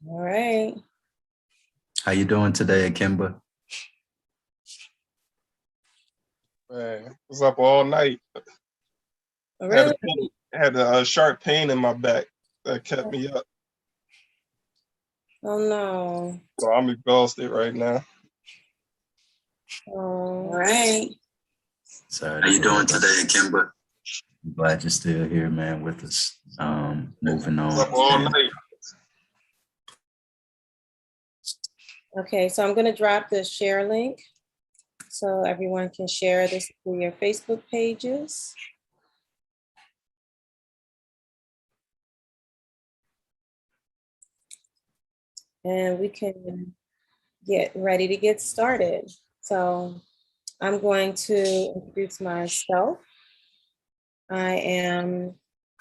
All right. How you doing today, Kimba? Man, was up all night. Really? Had a sharp pain in my back that kept me up. Oh no. So I'm exhausted right now. All right. Sorry. How you doing today, Kimba? I'm glad you're still here, man, with us. Moving on. Was up all night. Okay, so I'm going to drop the share link so everyone can share this to your Facebook pages. And we can get ready to get started. So I'm going to introduce myself. I am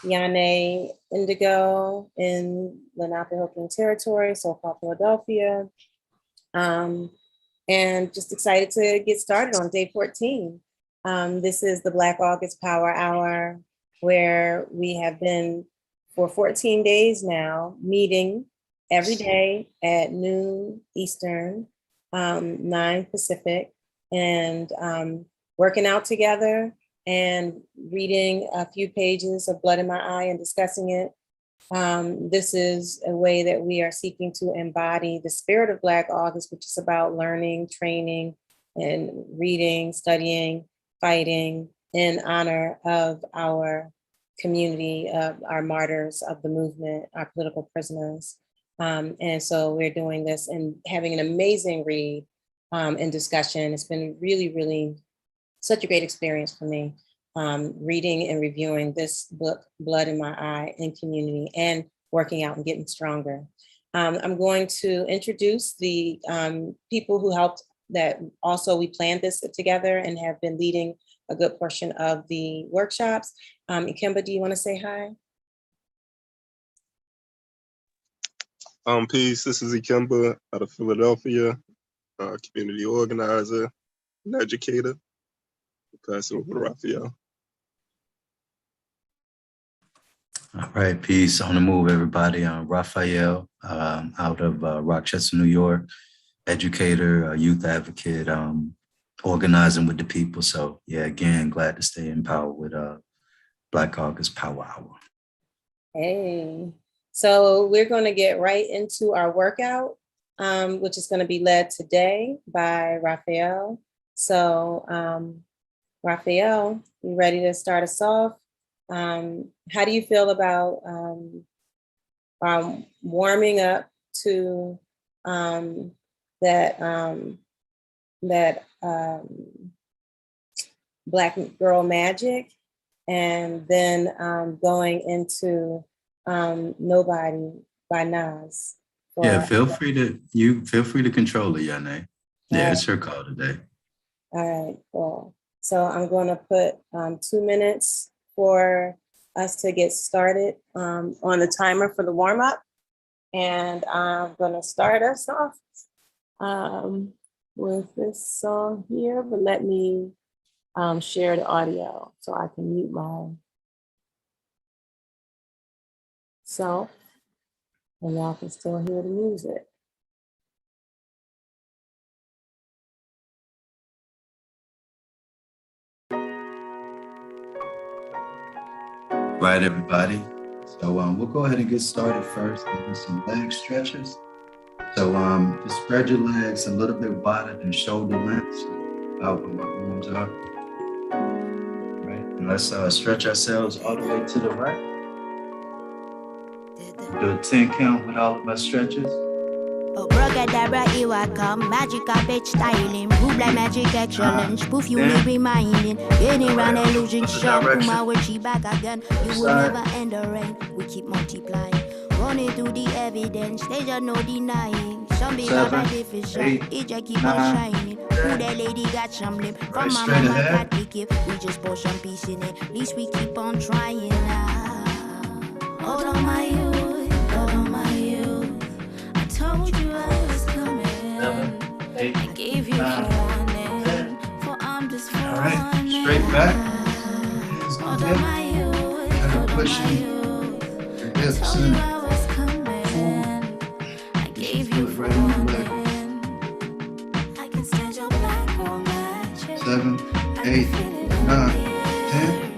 Yane Indigo in Lenape-Hopkins Territory, so-called Philadelphia. And just excited to get started on day 14. This is the Black August Power Hour, where we have been for 14 days now meeting every day at noon Eastern, 9 Pacific, and working out together and reading a few pages of Blood in My Eye and discussing it. This is a way that we are seeking to embody the spirit of Black August, which is about learning, training, and reading, studying, fighting in honor of our community, of our martyrs of the movement, our political prisoners. And so we're doing this and having an amazing read and discussion. It's been really, really such a great experience for me. Reading and reviewing this book, Blood in My Eye, in community, and working out and getting stronger. I'm going to introduce the people who helped, that also we planned this together and have been leading a good portion of the workshops. Ikemba, do you want to say hi? Peace, this is Ikemba out of Philadelphia, community organizer and educator. Pass it over to Raphael. All right, peace. On the move, everybody. Raphael, out of Rochester, New York, educator, youth advocate, organizing with the people. So yeah, again, glad to stay in power with Black August Power Hour. Hey, so we're going to get right into our workout, which is going to be led today by Raphael. So Raphael, you ready to start us off? How do you feel about warming up to that Black Girl Magic, and then going into Nobody by Nas? Yeah, feel free to control it, Yane. Yeah, it's her call today. All right, cool. So I'm going to put 2 minutes for us to get started on the timer for the warm up. And I'm going to start us off with this song here, but let me share the audio so I can mute myself and y'all can still hear the music. Right, everybody. So we'll go ahead and get started first with some leg stretches. So just spread your legs a little bit wider than shoulder length, about where my arms are. Right, and let's stretch ourselves all the way to the right. Do a 10 count with all of our stretches. Oh, Broogadabra, here I come. Magic, I bitch styling. Move like magic excellence. Poof, you need reminding. Getting round illusion show. My word, she back again. You will never end the rain. We keep multiplying. Running through the evidence. They just no denying. Some big out of deficient. It just keep on shining. Who that lady got some lip. From my mama got the gift. We just pour some peace in it. At least we keep on trying now. Hold on, my youth. Hold on, my youth. I told you I was coming. 7, 8, I gave you 9, warning. 10. For I'm just All right, running. straight back. Hands on Hold hip. on, my youth. Kind of Hold on, my pushing youth. your I hips told you in. I was coming. I right on the leg. 7, 8, 9, 10.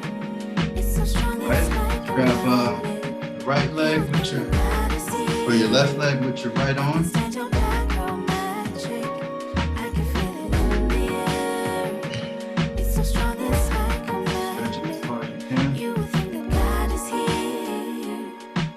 Right. Grab the right leg with your, or your left leg with your right arm. Stretch it as far as you can.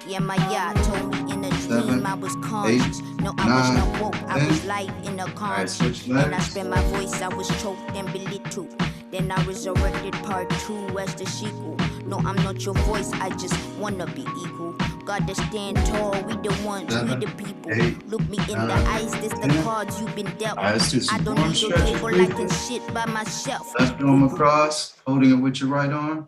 Yeah, my yacht told me in a 7, dream I was conscious. No, I was 9, not woke, I 10. was live in a conscious. switch And I legs. spent my voice, I was choked and belittled. Then I resurrected part 2 as the sequel. No, I'm not your voice, I just wanna be equal. Gotta stand tall, we the ones, we 7, the people. 8, Look me in the 9, eyes, this the 10. cards you've been dealt. All right, let's do I some don't arm need your stretches. table, I can shit by myself. Left arm across, holding it with your right arm.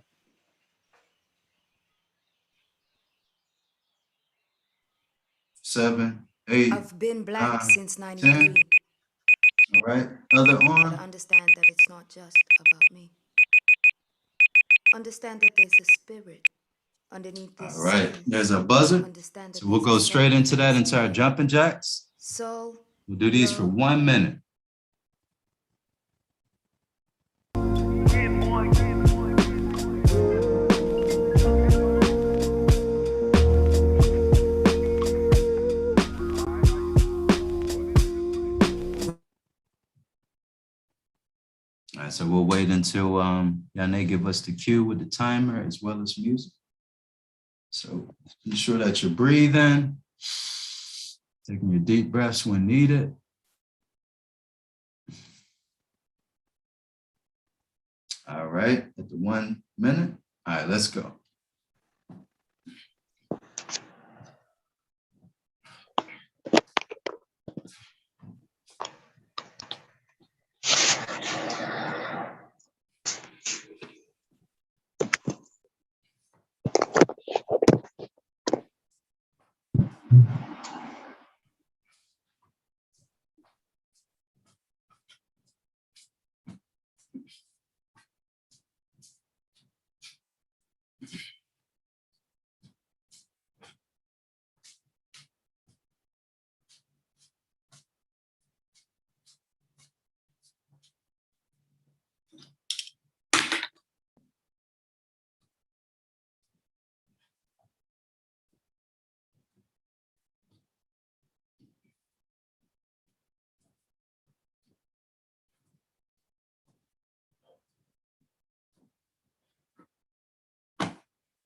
7, 8, I've been black 9, since 10. 93. All right, other But arm. understand that it's not just about me. Understand that there's a spirit underneath this. All right, skin. there's a buzzer. Understand that So we'll there's go a straight soul into that, into inside. our jumping jacks. Soul. We'll do these for 1 minute. All right, so we'll wait until Yane give us the cue with the timer as well as music. So ensure that you're breathing, taking your deep breaths when needed. All right, at the 1 minute. All right, let's go.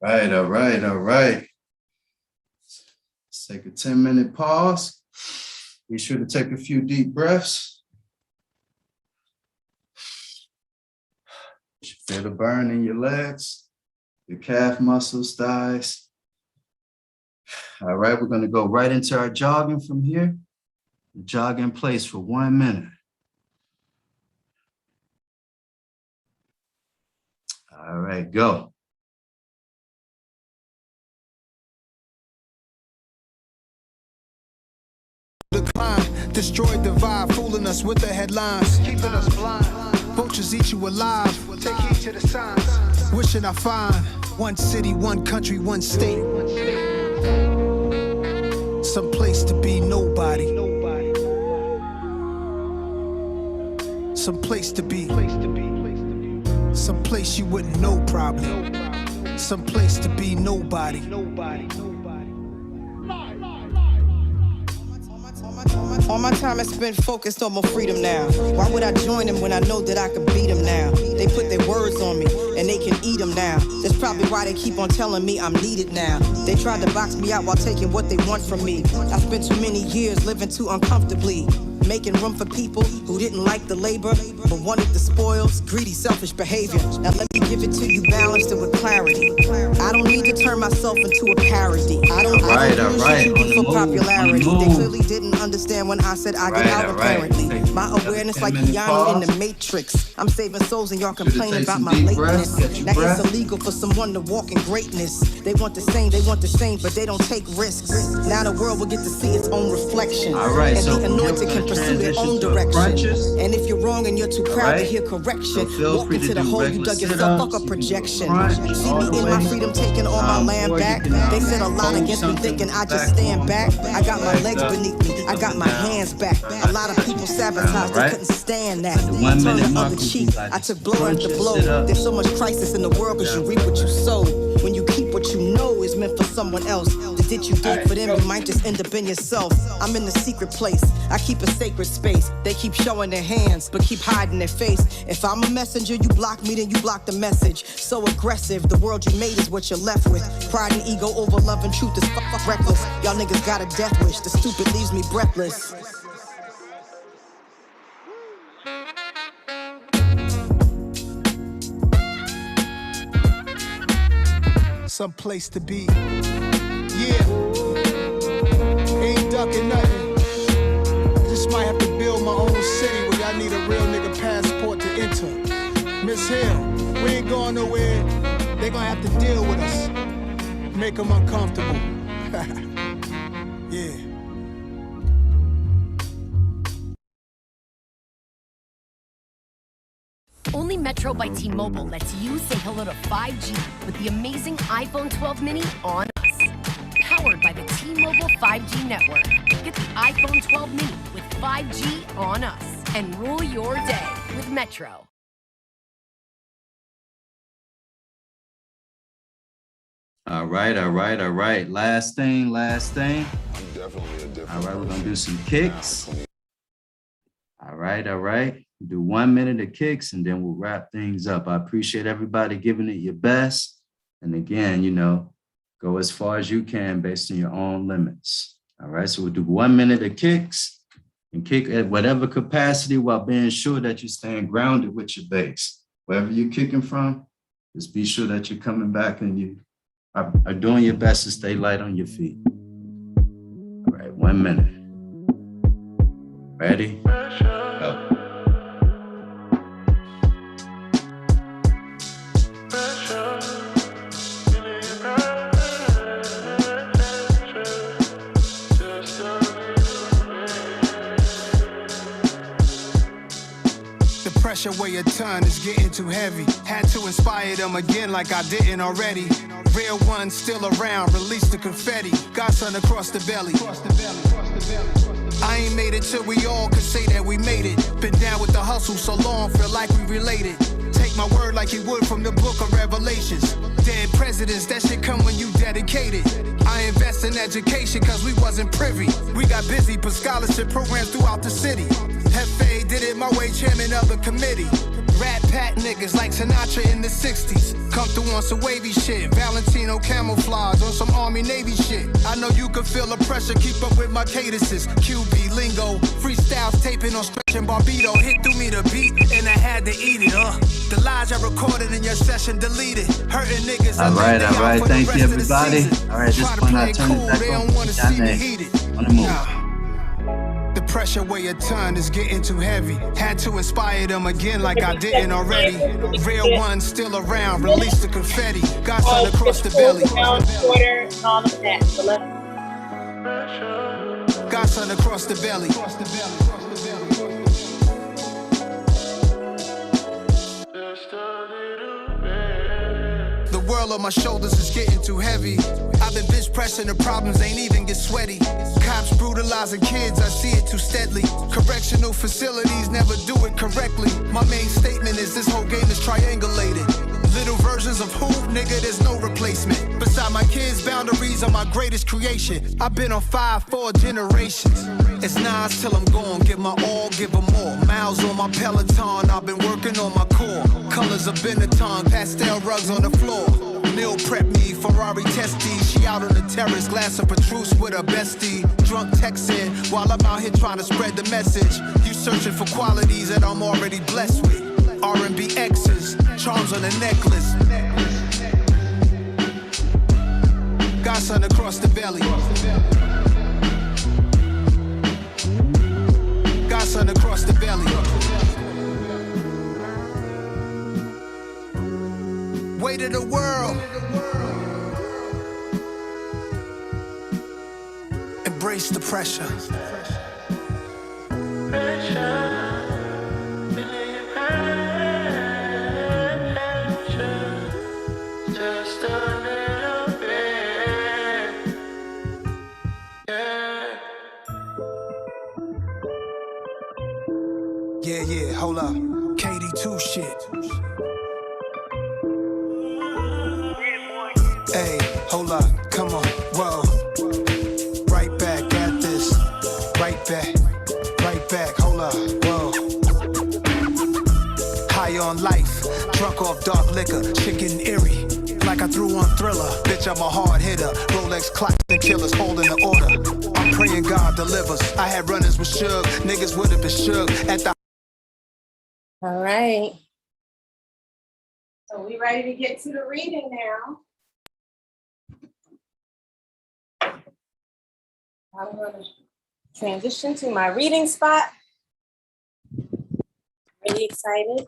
All right. Let's take a 10-minute pause. Be sure to take a few deep breaths. You should feel the burn in your legs, your calf muscles, thighs. All right, we're gonna go right into our jogging from here. Jog in place for 1 minute. All right, go. Decline, destroy, divide, fooling us with the headlines, keeping us blind. Vultures eat you alive. Take heed to the signs. Wishing I find one city, one country, one state. Some place to be nobody. Some place to be. Some place you wouldn't know probably. Some place to be nobody. All my time I spent focused on my freedom now. Why would I join them when I know that I can beat them now? They put their words on me and they can eat them now. That's probably why they keep on telling me I'm needed now. They tried to box me out while taking what they want from me. I spent too many years living too uncomfortably, making room for people who didn't like the labor but wanted the spoils, greedy, selfish behavior. Now let me give it to you balanced and with clarity. I don't need to turn myself into a parody. I don't use YouTube for popularity. They clearly didn't understand when I said I get out apparently. My awareness like Keanu in the Matrix. I'm saving souls and y'all complaining about my lateness. Now it's illegal for someone to walk in greatness. They want the same, but they don't take risks. Now the world will get to see its own reflection. Right, and so the anointed can pursue their own direction. And if you're wrong and you're too proud to hear correction, So walk into the hole you dug yourself, fuck a projection. See me in my freedom, taking all my my land or you back. can, They said a lot hold against me something thinking I back just stand on, back. I got my back legs up, beneath me. I got my down. hands back. A lot of people sabotaged, they Right. couldn't stand that. The 1 minute Turn the mark other would be cheek. like I took blow after punch blow. and sit up. There's so much crisis in the world because you reap what you sow. When you keep what you know is meant for someone else. The ditch you dig for them, you might just end up in yourself. I'm in the secret place. I keep a sacred space. They keep showing their hands, but keep hiding their face. If I'm a messenger, you block me, then you block the message. So aggressive, the world you made is what you're left with. Pride and ego over love and truth is fuck reckless. Y'all niggas got a death wish. The stupid leaves me breathless. Some place to be. Yeah. Ain't ducking nothing. Just might have to build my own city where y'all need a real nigga passport to enter. Miss Hill, we ain't going nowhere. They gonna have to deal with us. Make them uncomfortable. Yeah. Only Metro by T-Mobile lets you say hello to 5G with the amazing iPhone 12 mini on us. Powered by the T-Mobile 5G network. Get the iPhone 12 mini with 5G on us and rule your day with Metro. All right. Last thing. I'm definitely a different All right, we're gonna do some kicks. All right. Do 1 minute of kicks and then we'll wrap things up. I appreciate everybody giving it your best. And again, go as far as you can based on your own limits. All right, so we'll do 1 minute of kicks and kick at whatever capacity while being sure that you're staying grounded with your base. Wherever you're kicking from, just be sure that you're coming back and you are doing your best to stay light on your feet. All right, 1 minute. Ready? Go. Pressure where your ton is getting too heavy. Had to inspire them again like I didn't already. Real ones still around, release the confetti. Godson across the belly. I ain't made it till we all could say that we made it. Been down with the hustle so long, feel like we related. Take my word like you would from the book of Revelations. Dead presidents, that shit come when you dedicated. I invest in education cause we wasn't privy. We got busy, put scholarship programs throughout the city. Hefe did it my way, chairman of the committee. Rat pack niggas like Sinatra in the 60s. Come through on some wavy shit. Valentino camouflage on some Army Navy shit. I know you can feel the pressure, keep up with my cadences. QB lingo, freestyles taping on Stretch and Barbito. Hit through me the beat and I had to eat it. The lies I recorded in your session deleted. Hurting niggas. All right. Thank you, everybody. All right, this one I turn it back they over don't wanna to see me Janae. heated. On the move. The pressure where your ton is getting too heavy. Had to inspire them again like I didn't already. Real ones still around, release the confetti. Godson across the belly. Quarter and all of that. So let's Godson across the belly. The world on my shoulders is getting too heavy. I've been bitch pressing the problems, ain't even get sweaty. Cops brutalizing kids, I see it too steadily. Correctional facilities never do it correctly. My main statement is this whole game is triangulated. Little versions of who, nigga, there's no replacement. Beside my kids' boundaries are my greatest creation. I've been on fire for generations. It's Nas till I'm gone, give my all, give them more. Miles on my Peloton, I've been working on my core. Colors of Benetton, pastel rugs on the floor. Meal prep me, Ferrari testy. She out on the terrace, glass of Petrus with her bestie. Drunk texting, while I'm out here trying to spread the message. You searching for qualities that I'm already blessed with. R&B X's, charms on the necklace. Godson across the belly. Godson across the belly. Weight of the world. Embrace the pressure. hold up. KD2 shit. Hey, hold up, come on, whoa. Right back at this. Right back, hold up, whoa. High on life, drunk off dark liquor, shit getting eerie. Like I threw on Thriller, bitch, I'm a hard hitter. Rolex clocks and killers holding the order. I'm praying God delivers. I had runners with Suge, niggas would have been shook at the. All right. So we ready to get to the reading now. I'm going to transition to my reading spot. Really excited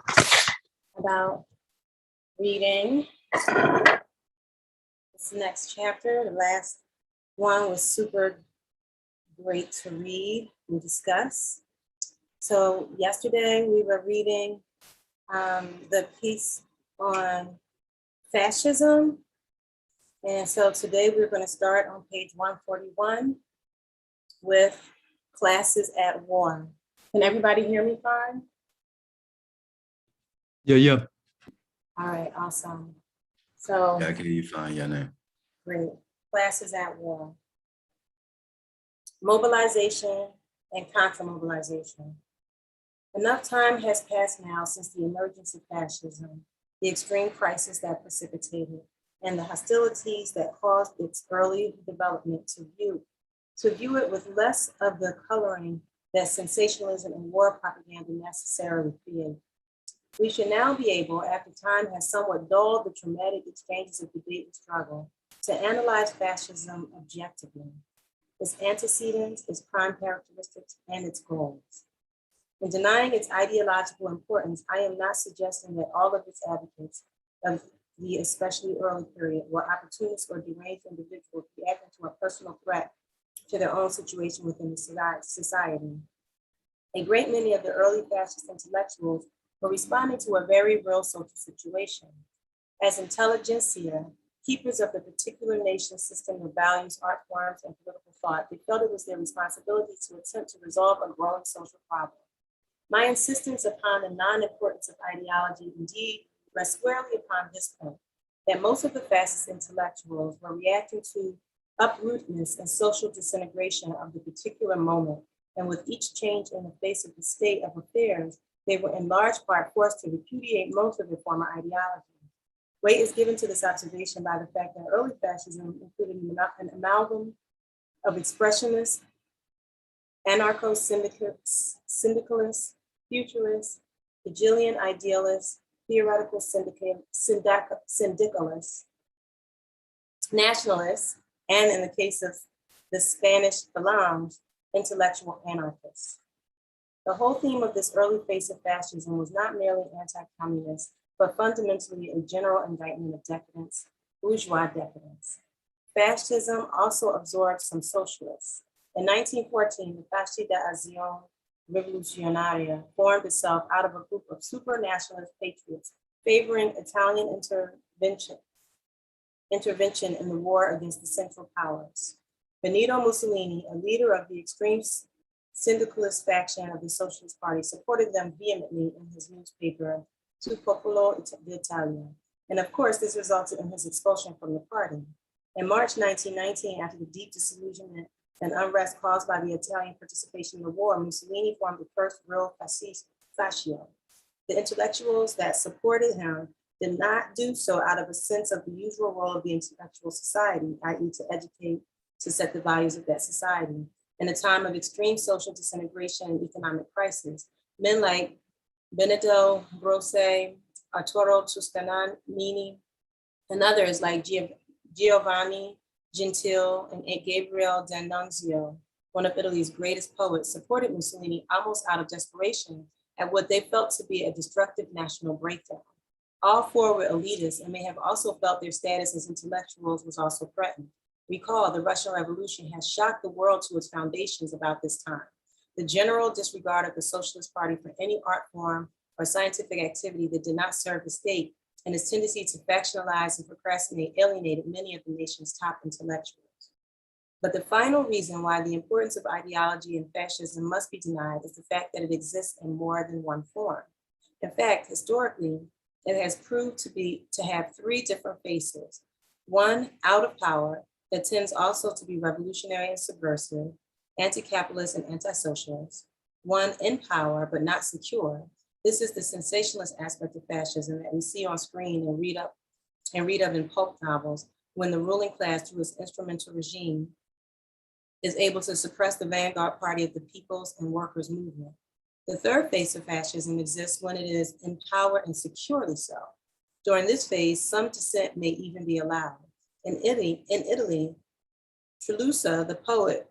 about reading this next chapter. The last one was super great to read and discuss. So yesterday we were reading the piece on fascism. And so today we're going to start on page 141 with classes at war. Can everybody hear me fine? Yeah. All right, awesome. So Yeah, I can hear you fine, yeah, now. great. Classes at war. Mobilization and counter-mobilization. Enough time has passed now since the emergence of fascism, the extreme crisis that precipitated, and the hostilities that caused its early development to view it with less of the coloring that sensationalism and war propaganda necessarily create. We should now be able, after time has somewhat dulled the traumatic exchanges of debate and struggle, to analyze fascism objectively, its antecedents, its prime characteristics, and its goals. In denying its ideological importance, I am not suggesting that all of its advocates of the especially early period were opportunists or deranged individuals reacting to a personal threat to their own situation within the society. A great many of the early fascist intellectuals were responding to a very real social situation. As intelligentsia, keepers of the particular nation system of values, art forms, and political thought, they felt it was their responsibility to attempt to resolve a growing social problem. My insistence upon the non-importance of ideology indeed rests squarely upon this point, that most of the fascist intellectuals were reacting to uprootedness and social disintegration of the particular moment, and with each change in the face of the state of affairs, they were in large part forced to repudiate most of their former ideology. Weight is given to this observation by the fact that early fascism included an amalgam of expressionists, anarcho-syndicalists, futurists, Hegelian idealists, theoretical syndicalists, nationalists, and in the case of the Spanish Falange, intellectual anarchists. The whole theme of this early phase of fascism was not merely anti-communist, but fundamentally a general indictment of decadence, bourgeois decadence. Fascism also absorbed some socialists. In 1914, the Fascista Acción Revolucionaria formed itself out of a group of super-nationalist patriots favoring Italian intervention in the war against the Central Powers. Benito Mussolini, a leader of the extreme syndicalist faction of the Socialist Party, supported them vehemently in his newspaper, Tu Popolo d'Italia. And of course, this resulted in his expulsion from the party. In March 1919, after the deep disillusionment and unrest caused by the Italian participation in the war, Mussolini formed the first real fascio. The intellectuals that supported him did not do so out of a sense of the usual role of the intellectual society, i.e. to educate, to set the values of that society. In a time of extreme social disintegration and economic crisis, men like Benedetto Croce, Arturo Toscanini, and others like Giovanni Gentile and Gabriele D'Annunzio, one of Italy's greatest poets, supported Mussolini almost out of desperation at what they felt to be a destructive national breakdown. All four were elitists and may have also felt their status as intellectuals was also threatened. Recall, the Russian Revolution has shocked the world to its foundations about this time. The general disregard of the Socialist Party for any art form or scientific activity that did not serve the state, and its tendency to factionalize and procrastinate alienated many of the nation's top intellectuals. But the final reason why the importance of ideology in fascism must be denied is the fact that it exists in more than one form. In fact, historically, it has proved to have three different faces. One, out of power, that tends also to be revolutionary and subversive, anti-capitalist and anti-socialist. One, in power, but not secure. This is the sensationalist aspect of fascism that we see on screen and read of in pulp novels, when the ruling class, through its instrumental regime, is able to suppress the vanguard party of the people's and workers' movement. The third phase of fascism exists when it is in power and securely so. During this phase, some dissent may even be allowed. In Italy, Trilussa, the poet,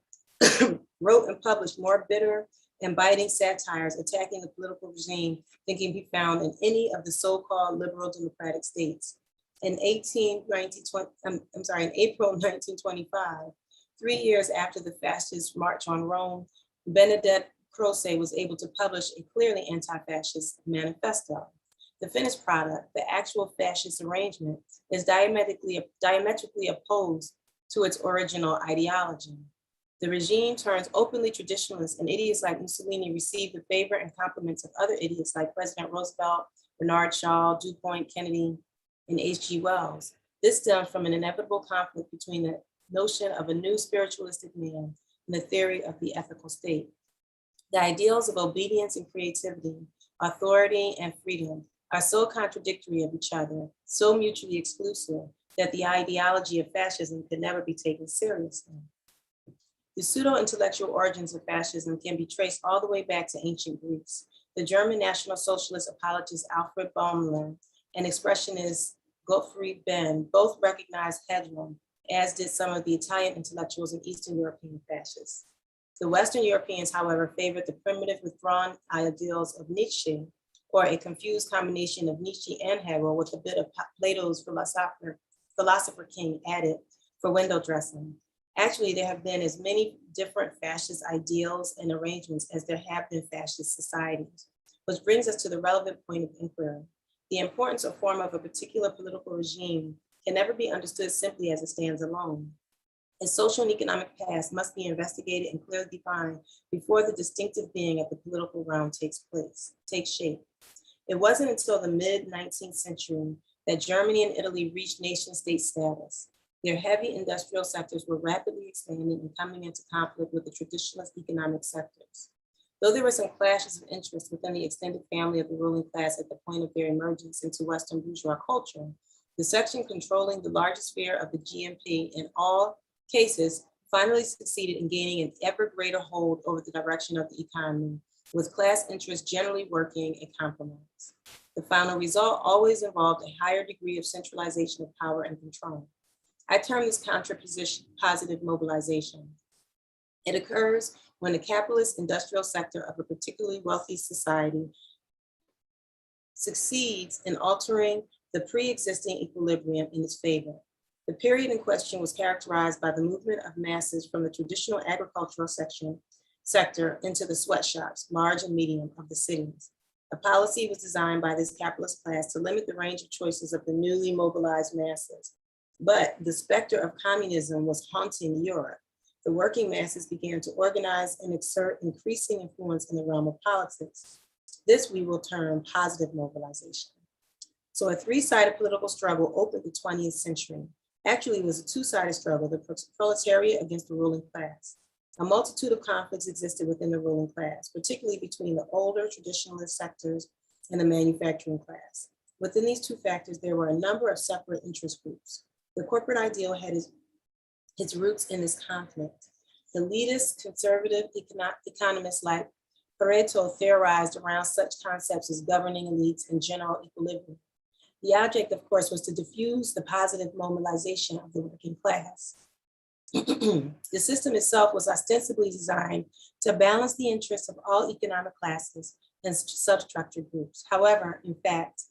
wrote and published more bitter and biting satires attacking the political regime than can be found in any of the so-called liberal democratic states. In April 1925, 3 years after the fascist march on Rome, Benedetto Croce was able to publish a clearly anti-fascist manifesto. The finished product, the actual fascist arrangement, is diametrically opposed to its original ideology. The regime turns openly traditionalist, and idiots like Mussolini receive the favor and compliments of other idiots like President Roosevelt, Bernard Shaw, DuPont, Kennedy, and H.G. Wells. This stems from an inevitable conflict between the notion of a new spiritualistic man and the theory of the ethical state. The ideals of obedience and creativity, authority and freedom are so contradictory of each other, so mutually exclusive, that the ideology of fascism could never be taken seriously. The pseudo-intellectual origins of fascism can be traced all the way back to ancient Greece. The German National Socialist apologist Alfred Baumler and expressionist Gottfried Benn both recognized hegemony, as did some of the Italian intellectuals and Eastern European fascists. The Western Europeans, however, favored the primitive withdrawn ideals of Nietzsche, or a confused combination of Nietzsche and Hegel with a bit of Plato's philosopher king added for window dressing. Actually, there have been as many different fascist ideals and arrangements as there have been fascist societies, which brings us to the relevant point of inquiry. The importance or form of a particular political regime can never be understood simply as it stands alone. Its social and economic past must be investigated and clearly defined before the distinctive being of the political realm takes shape. It wasn't until the mid-19th century that Germany and Italy reached nation-state status. Their heavy industrial sectors were rapidly expanding and coming into conflict with the traditionalist economic sectors. Though there were some clashes of interest within the extended family of the ruling class at the point of their emergence into Western bourgeois culture, the section controlling the largest sphere of the GNP in all cases finally succeeded in gaining an ever greater hold over the direction of the economy, with class interests generally working a compromise. The final result always involved a higher degree of centralization of power and control. I term this contrapositive mobilization. It occurs when the capitalist industrial sector of a particularly wealthy society succeeds in altering the pre-existing equilibrium in its favor. The period in question was characterized by the movement of masses from the traditional agricultural sector into the sweatshops, large and medium, of the cities. A policy was designed by this capitalist class to limit the range of choices of the newly mobilized masses. But the specter of communism was haunting Europe. The working masses began to organize and exert increasing influence in the realm of politics. This we will term positive mobilization. So a three-sided political struggle opened the 20th century. Actually, it was a two-sided struggle, the proletariat against the ruling class. A multitude of conflicts existed within the ruling class, particularly between the older traditionalist sectors and the manufacturing class. Within these two factors, there were a number of separate interest groups. The corporate ideal had its roots in this conflict. Elitist conservative economists like Pareto theorized around such concepts as governing elites and general equilibrium. The object, of course, was to diffuse the positive mobilization of the working class. The system itself was ostensibly designed to balance the interests of all economic classes and substructured groups. However, in fact,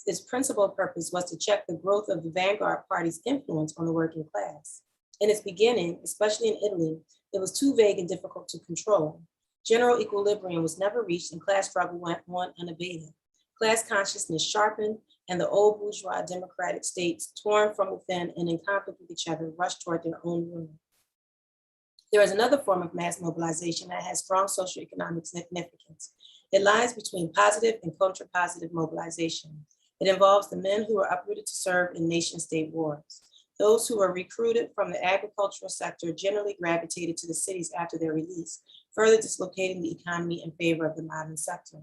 its principal purpose was to check the growth of the vanguard party's influence on the working class. In its beginning, especially in Italy, it was too vague and difficult to control. General equilibrium was never reached and class struggle went on unabated. Class consciousness sharpened and the old bourgeois democratic states, torn from within and in conflict with each other, rushed toward their own ruin. There is another form of mass mobilization that has strong socioeconomic significance. It lies between positive and contra-positive mobilization. It involves the men who are uprooted to serve in nation-state wars. Those who are recruited from the agricultural sector generally gravitated to the cities after their release, further dislocating the economy in favor of the modern sector.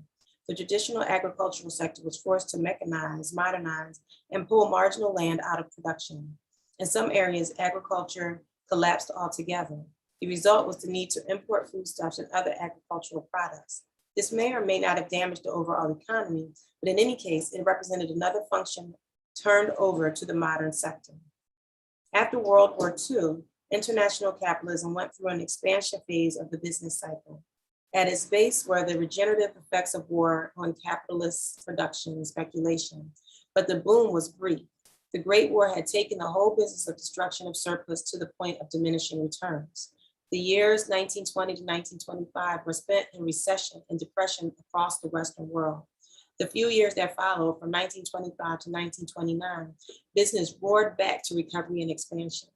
The traditional agricultural sector was forced to mechanize, modernize, and pull marginal land out of production. In some areas, agriculture collapsed altogether. The result was the need to import foodstuffs and other agricultural products. This may or may not have damaged the overall economy, but in any case, it represented another function turned over to the modern sector. After World War II, international capitalism went through an expansion phase of the business cycle. At its base were the regenerative effects of war on capitalist production and speculation, but the boom was brief. The Great War had taken the whole business of destruction of surplus to the point of diminishing returns. The years 1920 to 1925 were spent in recession and depression across the Western world. The few years that followed, from 1925 to 1929, business roared back to recovery and expansion.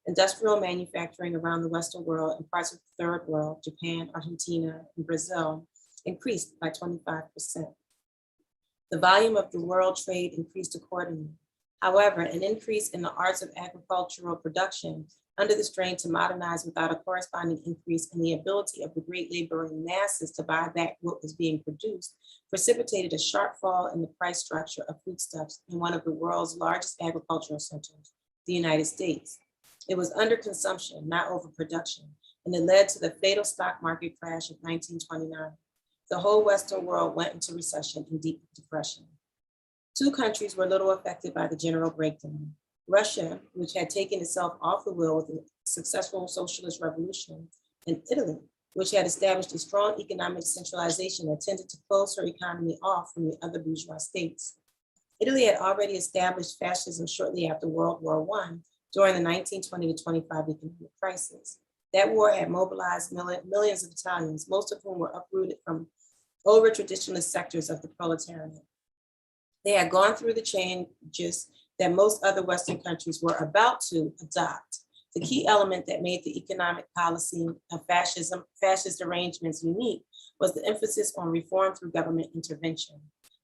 Industrial manufacturing around the Western world and parts of the Third World, Japan, Argentina, and Brazil, increased by 25%. The volume of the world trade increased accordingly. However, an increase in the arts of agricultural production under the strain to modernize without a corresponding increase in the ability of the great laboring masses to buy back what was being produced precipitated a sharp fall in the price structure of foodstuffs in one of the world's largest agricultural centers, the United States. It was underconsumption, not overproduction, and it led to the fatal stock market crash of 1929. The whole Western world went into recession and deep depression. Two countries were little affected by the general breakdown. Russia, which had taken itself off the wheel with a successful socialist revolution, and Italy, which had established a strong economic centralization that tended to close her economy off from the other bourgeois states. Italy had already established fascism shortly after World War I during the 1920 to 25 economic crisis. That war had mobilized millions of Italians, most of whom were uprooted from over traditionalist sectors of the proletariat. They had gone through the changes that most other Western countries were about to adopt. The key element that made the economic policy of fascist arrangements unique was the emphasis on reform through government intervention.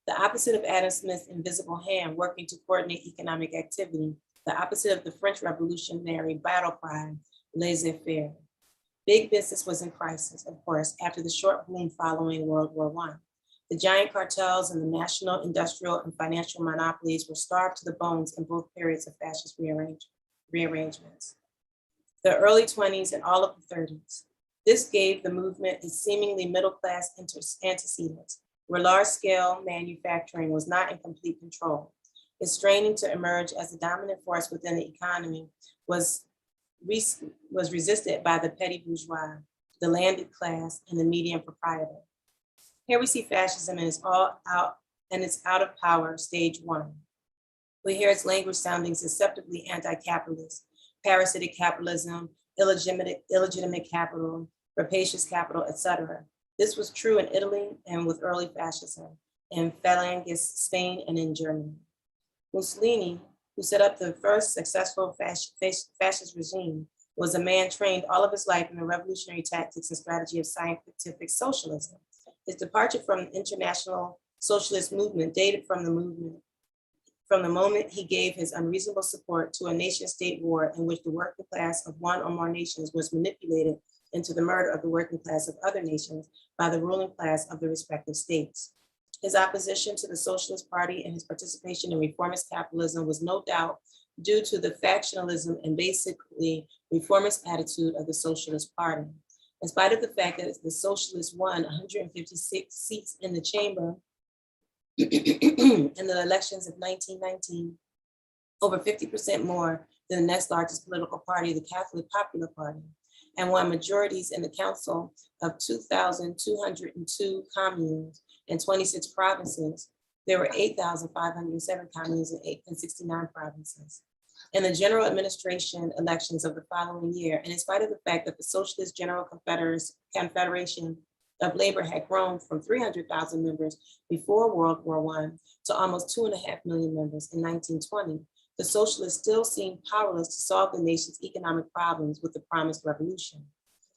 The opposite of Adam Smith's invisible hand working to coordinate economic activity, the opposite of the French revolutionary battle cry, laissez-faire. Big business was in crisis, of course, after the short boom following World War I. The giant cartels and the national, industrial, and financial monopolies were starved to the bones in both periods of fascist rearrangements. The early 20s and all of the 30s. This gave the movement its seemingly middle-class antecedents, where large-scale manufacturing was not in complete control. Its straining to emerge as the dominant force within the economy was resisted by the petty bourgeois, the landed class, and the median proprietor. Here we see fascism in its out of power, stage one. We hear its language sounding deceptively anti-capitalist, parasitic capitalism, illegitimate capital, rapacious capital, etc. This was true in Italy and with early fascism, in Falangist Spain and in Germany. Mussolini, who set up the first successful fascist regime, was a man trained all of his life in the revolutionary tactics and strategy of scientific socialism. His departure from the international socialist movement dated from the moment he gave his unreasonable support to a nation-state war in which the working class of one or more nations was manipulated into the murder of the working class of other nations by the ruling class of the respective states. His opposition to the Socialist Party and his participation in reformist capitalism was no doubt due to the factionalism and basically reformist attitude of the Socialist Party. In spite of the fact that the Socialists won 156 seats in the chamber in the elections of 1919, over 50% more than the next largest political party, the Catholic Popular Party, and won majorities in the council of 2,202 communes and 26 provinces. There were 8,507 communes and 69 provinces. In the general administration elections of the following year, and in spite of the fact that the Socialist General Confederation of Labor had grown from 300,000 members before World War I to almost 2.5 million members in 1920, the socialists still seemed powerless to solve the nation's economic problems with the promised revolution.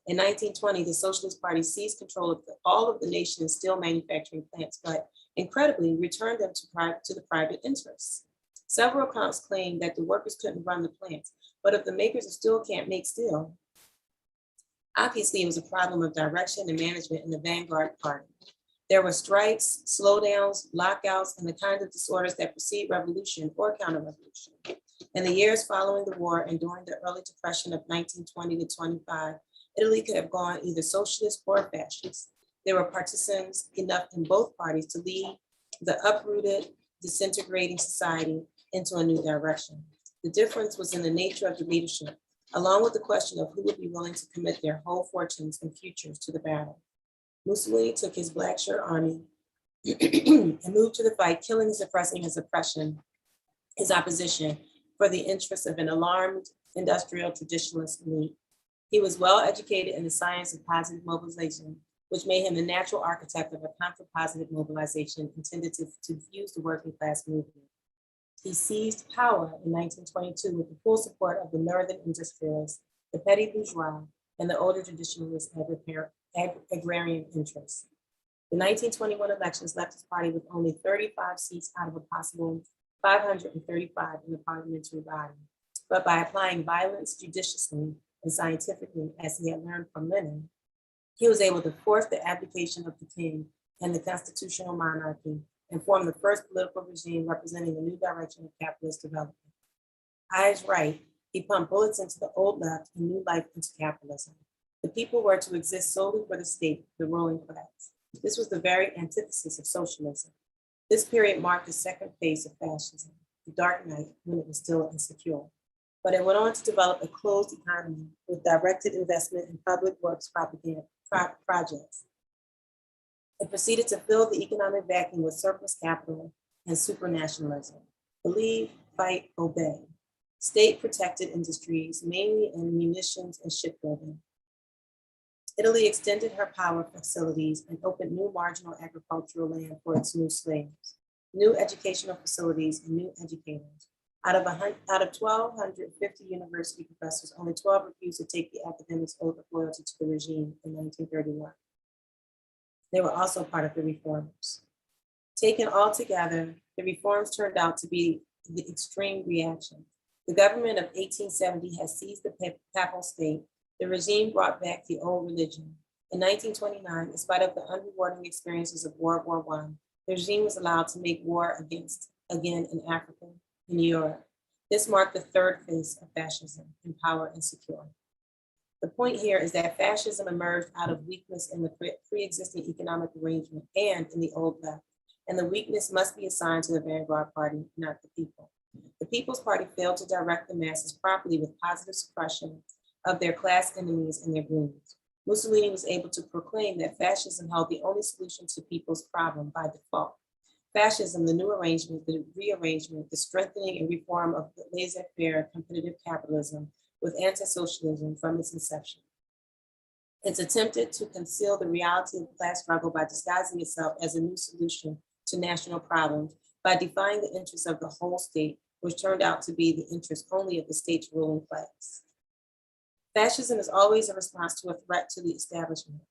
In 1920, the Socialist Party seized control of all of the nation's steel manufacturing plants, but incredibly returned them to the private interests. Several accounts claim that the workers couldn't run the plants, but if the makers of steel can't make steel, obviously it was a problem of direction and management in the vanguard party. There were strikes, slowdowns, lockouts, and the kind of disorders that precede revolution or counter-revolution. In the years following the war and during the early depression of 1920 to 25, Italy could have gone either socialist or fascist. There were partisans enough in both parties to lead the uprooted, disintegrating society into a new direction. The difference was in the nature of the leadership, along with the question of who would be willing to commit their whole fortunes and futures to the battle. Mussolini took his black shirt army and moved to the fight, killing and suppressing his opposition for the interests of an alarmed industrial traditionalist elite. He was well educated in the science of positive mobilization, which made him the natural architect of a counter-positive mobilization intended to fuse the working class movement. He seized power in 1922 with the full support of the northern industrialists, the petty bourgeois, and the older traditionalist agrarian interests. The 1921 elections left his party with only 35 seats out of a possible 535 in the parliamentary body. But by applying violence judiciously and scientifically, as he had learned from Lenin, he was able to force the abdication of the king and the constitutional monarchy and form the first political regime representing a new direction of capitalist development. Eyes right, he pumped bullets into the old left and new life into capitalism. The people were to exist solely for the state, the ruling class. This was the very antithesis of socialism. This period marked the second phase of fascism, the dark night when it was still insecure. But it went on to develop a closed economy with directed investment in public works propaganda projects. It proceeded to fill the economic vacuum with surplus capital and supranationalism. Believe, fight, obey. State-protected industries, mainly in munitions and shipbuilding. Italy extended her power facilities and opened new marginal agricultural land for its new slaves, new educational facilities, and new educators. Out of 1,250 university professors, only 12 refused to take the academics' oath of loyalty to the regime in 1931. They were also part of the reformers. Taken all together, the reforms turned out to be the extreme reaction. The government of 1870 had seized the papal state. The regime brought back the old religion. In 1929, in spite of the unrewarding experiences of World War I, the regime was allowed to make war again in Africa and Europe. This marked the third phase of fascism, in power and secure. The point here is that fascism emerged out of weakness in the pre-existing economic arrangement and in the old left, and the weakness must be assigned to the vanguard party, not the people. The People's Party failed to direct the masses properly with positive suppression of their class enemies and their goons. Mussolini was able to proclaim that fascism held the only solution to people's problem by default. Fascism, the new arrangement, the rearrangement, the strengthening and reform of the laissez-faire competitive capitalism with anti-socialism from its inception. It's attempted to conceal the reality of the class struggle by disguising itself as a new solution to national problems, by defying the interests of the whole state, which turned out to be the interest only of the state's ruling class. Fascism is always a response to a threat to the establishment.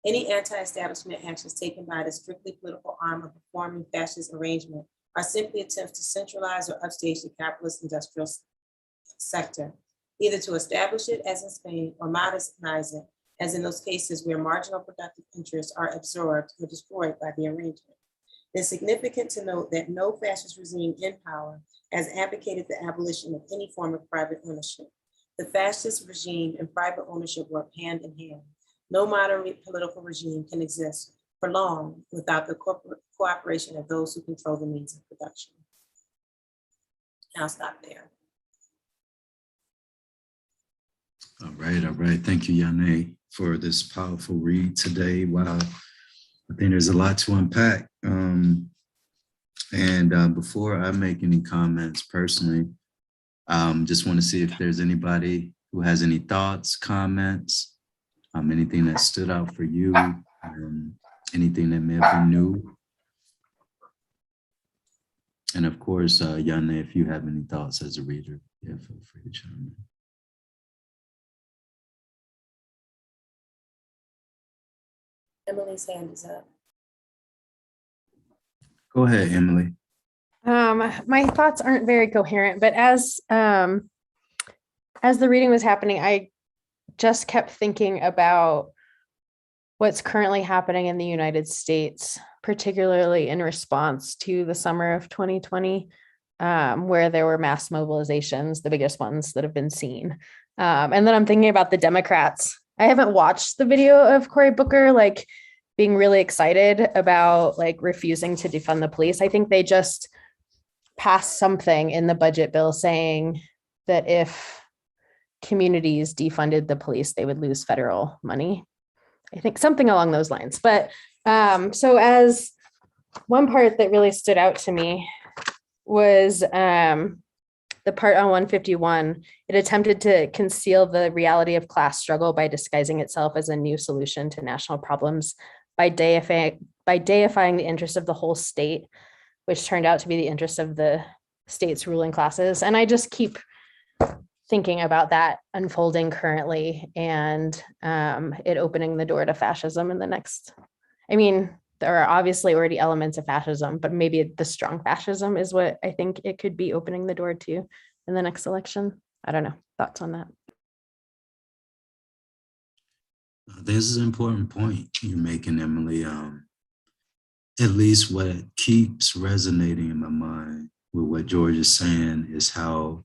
Any anti-establishment actions taken by the strictly political arm of a forming fascist arrangement are simply attempts to centralize or upstage the capitalist industrial sector, either to establish it as in Spain or modernize it, as in those cases where marginal productive interests are absorbed or destroyed by the arrangement. It's significant to note that no fascist regime in power has advocated the abolition of any form of private ownership. The fascist regime and private ownership work hand in hand. No modern political regime can exist for long without the cooperation of those who control the means of production. I'll stop there. All right. Thank you, Yane, for this powerful read today. Wow, I think there's a lot to unpack. Before I make any comments personally, just want to see if there's anybody who has any thoughts, comments, anything that stood out for you, anything that may have been new. And of course, Yane, if you have any thoughts as a reader, yeah, feel free to chime in. Emily's hand is up. Go ahead, Emily. My thoughts aren't very coherent, but as the reading was happening, I just kept thinking about what's currently happening in the United States, particularly in response to the summer of 2020, where there were mass mobilizations, the biggest ones that have been seen. And then I'm thinking about the Democrats. I haven't watched the video of Cory Booker, like being really excited about like refusing to defund the police. I think they just passed something in the budget bill saying that if communities defunded the police, they would lose federal money. I think something along those lines. But so as one part that really stood out to me was the part on 151. It attempted to conceal the reality of class struggle by disguising itself as a new solution to national problems, by deifying the interests of the whole state, which turned out to be the interests of the state's ruling classes. And I just keep thinking about that unfolding currently and it opening the door to fascism in the next. I mean, there are obviously already elements of fascism, but maybe the strong fascism is what I think it could be opening the door to in the next election. I don't know. Thoughts on that? This is an important point you're making, Emily. At least what keeps resonating in my mind with what George is saying is how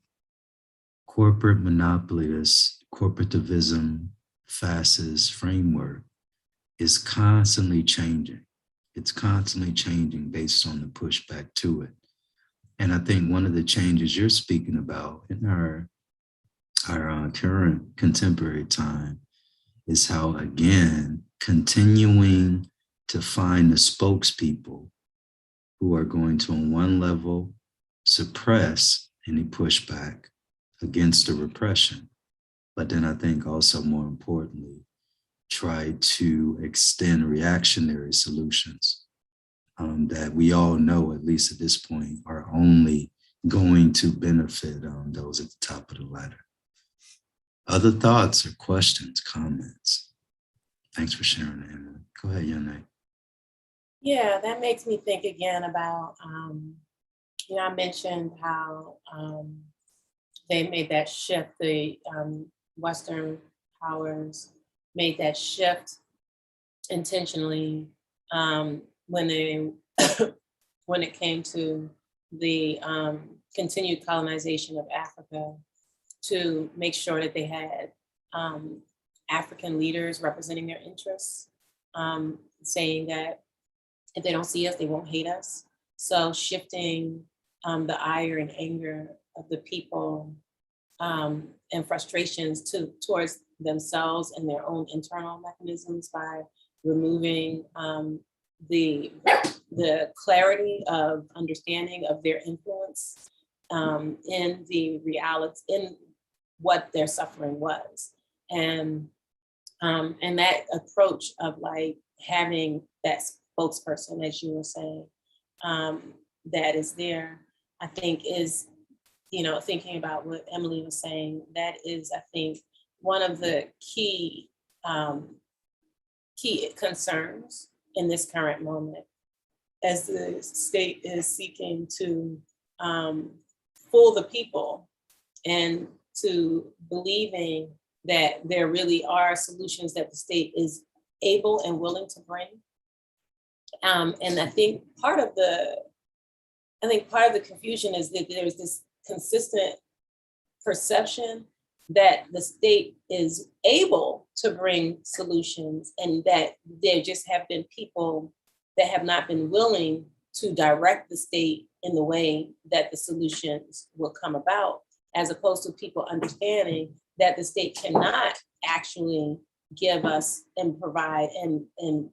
corporate monopoly, this corporativism, fascist framework is constantly changing. It's constantly changing based on the pushback to it. And I think one of the changes you're speaking about in our current contemporary time is how, again, continuing to find the spokespeople who are going to, on one level, suppress any pushback against the repression. But then I think also more importantly, try to extend reactionary solutions that we all know, at least at this point, are only going to benefit those at the top of the ladder. Other thoughts or questions, comments? Thanks for sharing that, Emily. Go ahead, Yanae. Yeah, that makes me think again about, I mentioned how they made that shift, the Western powers made that shift intentionally when it came to the continued colonization of Africa, to make sure that they had African leaders representing their interests, saying that if they don't see us, they won't hate us. So shifting the ire and anger of the people and frustrations towards themselves and their own internal mechanisms by removing the clarity of understanding of their influence in the reality, in what their suffering was. And that approach of like having that spokesperson, as you were saying, that is there, I think is, thinking about what Emily was saying, that is, I think, one of the key concerns in this current moment, as the state is seeking to fool the people and to believing that there really are solutions that the state is able and willing to bring. And I think part of the confusion is that there's this consistent perception that the state is able to bring solutions, and that there just have been people that have not been willing to direct the state in the way that the solutions will come about, as opposed to people understanding that the state cannot actually give us and provide and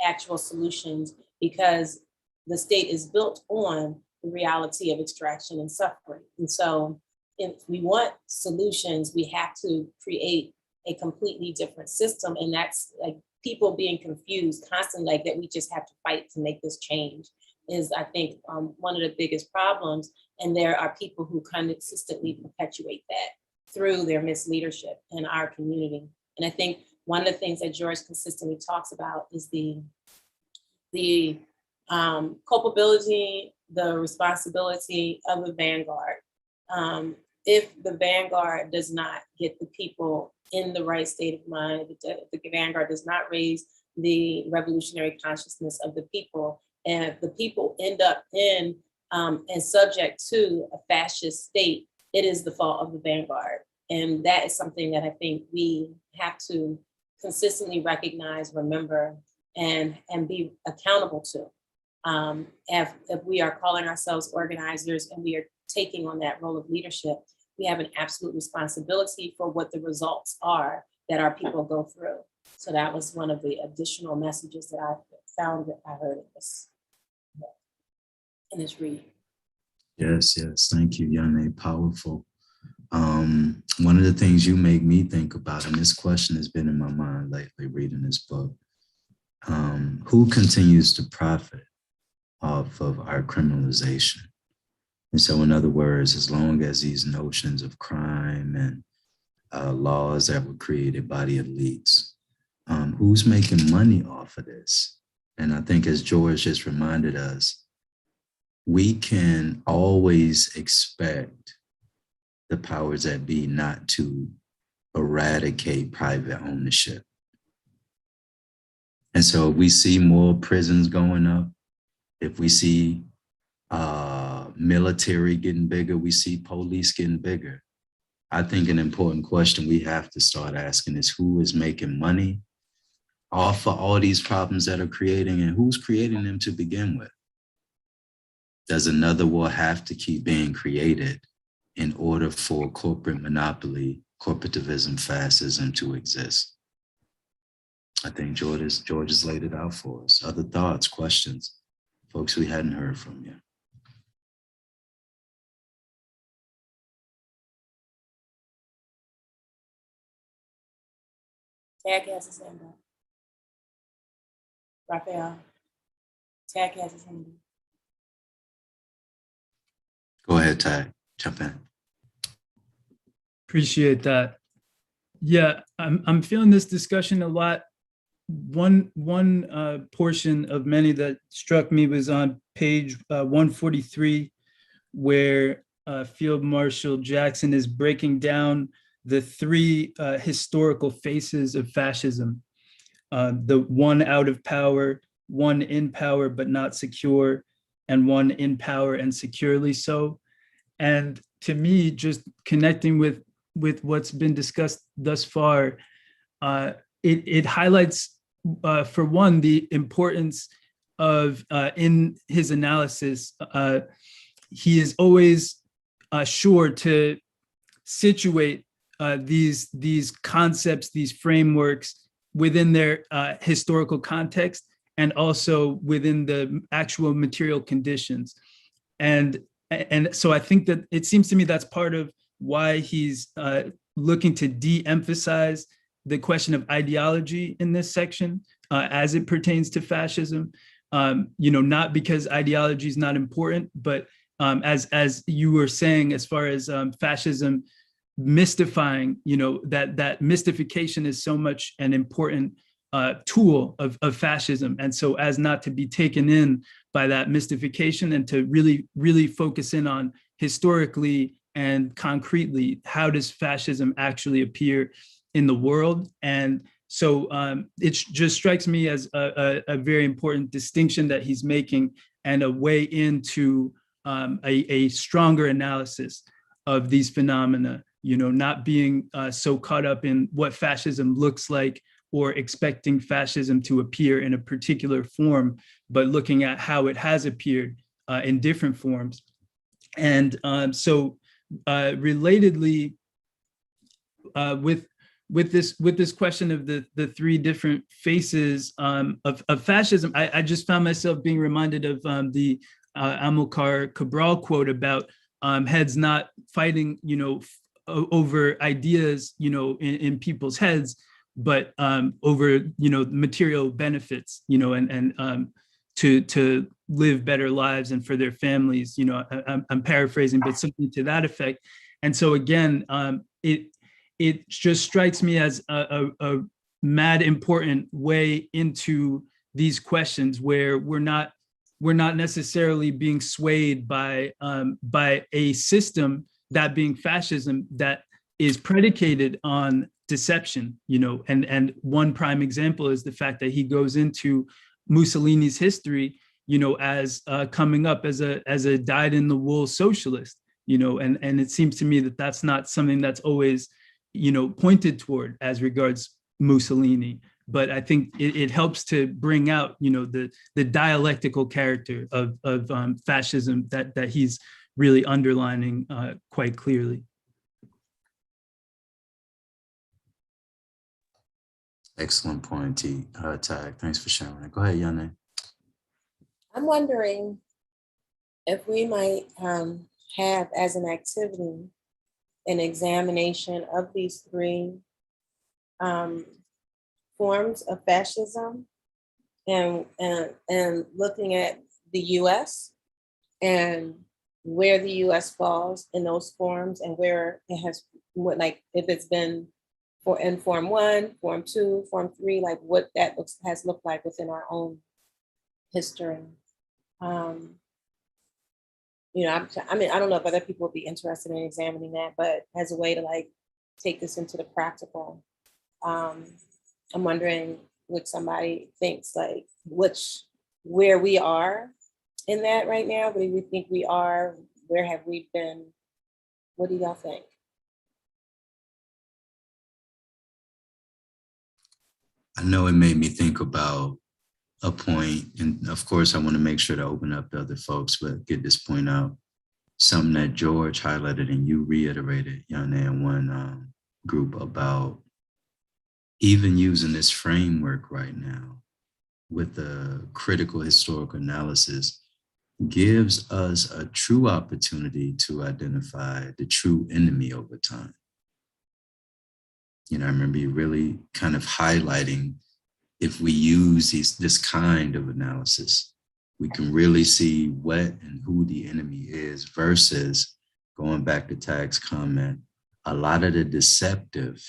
actual solutions, because the state is built on the reality of extraction and suffering. And so if we want solutions, we have to create a completely different system. And that's like people being confused constantly, like that we just have to fight to make this change is, I think, one of the biggest problems. And there are people who consistently perpetuate that through their misleadership in our community. And I think one of the things that George consistently talks about is the culpability, the responsibility of the vanguard. If the vanguard does not get the people in the right state of mind, if the vanguard does not raise the revolutionary consciousness of the people, and if the people end up in and subject to a fascist state, it is the fault of the vanguard. And that is something that I think we have to consistently recognize, remember, and be accountable to. If we are calling ourselves organizers and we are taking on that role of leadership, we have an absolute responsibility for what the results are that our people go through. So that was one of the additional messages that I found that I heard in this reading. Yes, thank you, Yane, powerful. One of the things you make me think about, and this question has been in my mind lately reading this book, who continues to profit off of our criminalization? And so in other words, as long as these notions of crime and laws that were created by the elites, who's making money off of this? And I think as George just reminded us, we can always expect the powers that be not to eradicate private ownership. And so if we see more prisons going up, if we see military getting bigger, we see police getting bigger, I think an important question we have to start asking is who is making money off of all these problems that are creating, and who's creating them to begin with? Does another war have to keep being created in order for corporate monopoly, corporativism, fascism to exist? I think George has laid it out for us. Other thoughts, questions, folks we hadn't heard from yet? Tag has his hand up. Raphael. Tag has his hand up. Go ahead, Ty, jump in. Appreciate that. Yeah, I'm feeling this discussion a lot. One portion of many that struck me was on page 143, where Field Marshal Jackson is breaking down the three historical faces of fascism. The one out of power, one in power but not secure, and one in power and securely so. And to me, just connecting with what's been discussed thus far, it highlights, for one, the importance of, in his analysis, he is always sure to situate these concepts, these frameworks within their historical context, and also within the actual material conditions. And so I think that it seems to me that's part of why he's looking to de-emphasize the question of ideology in this section as it pertains to fascism. Not because ideology is not important, but as you were saying, as far as fascism mystifying, that mystification is so much an important tool of fascism. And so as not to be taken in by that mystification, and to really focus in on historically and concretely, how does fascism actually appear in the world? And so it just strikes me as a very important distinction that he's making, and a way into a stronger analysis of these phenomena, not being so caught up in what fascism looks like, or expecting fascism to appear in a particular form, but looking at how it has appeared in different forms. And so relatedly, with this question of the three different faces of fascism, I just found myself being reminded of the Amilcar Cabral quote about heads not fighting, over ideas, in people's heads, but over, material benefits, and to live better lives and for their families. I'm paraphrasing, but something to that effect. And so again, it just strikes me as a mad important way into these questions where we're not necessarily being swayed by a system, that being fascism, that is predicated on deception, and one prime example is the fact that he goes into Mussolini's history, as coming up as a dyed-in-the-wool socialist, and it seems to me that that's not something that's always, pointed toward as regards Mussolini. But I think it helps to bring out, the dialectical character of fascism that he's really underlining quite clearly. Excellent point, Tag. Thanks for sharing that. Go ahead, Yane. I'm wondering if we might have as an activity an examination of these three forms of fascism, and looking at the U.S. and where the U.S. falls in those forms, and where it has, if it's been in Form 1, Form 2, Form 3, like what that has looked like within our own history. I don't know if other people would be interested in examining that, but as a way to take this into the practical. I'm wondering what somebody thinks, where we are in that right now. Where do we think we are? Where have we been? What do y'all think? I know it made me think about a point, and of course I want to make sure to open up to other folks, but get this point out. Something that George highlighted and you reiterated, Yane, in one group, about even using this framework right now with the critical historical analysis gives us a true opportunity to identify the true enemy over time. I remember you really kind of highlighting, if we use this kind of analysis, we can really see what and who the enemy is, versus, going back to Tag's comment, a lot of the deceptive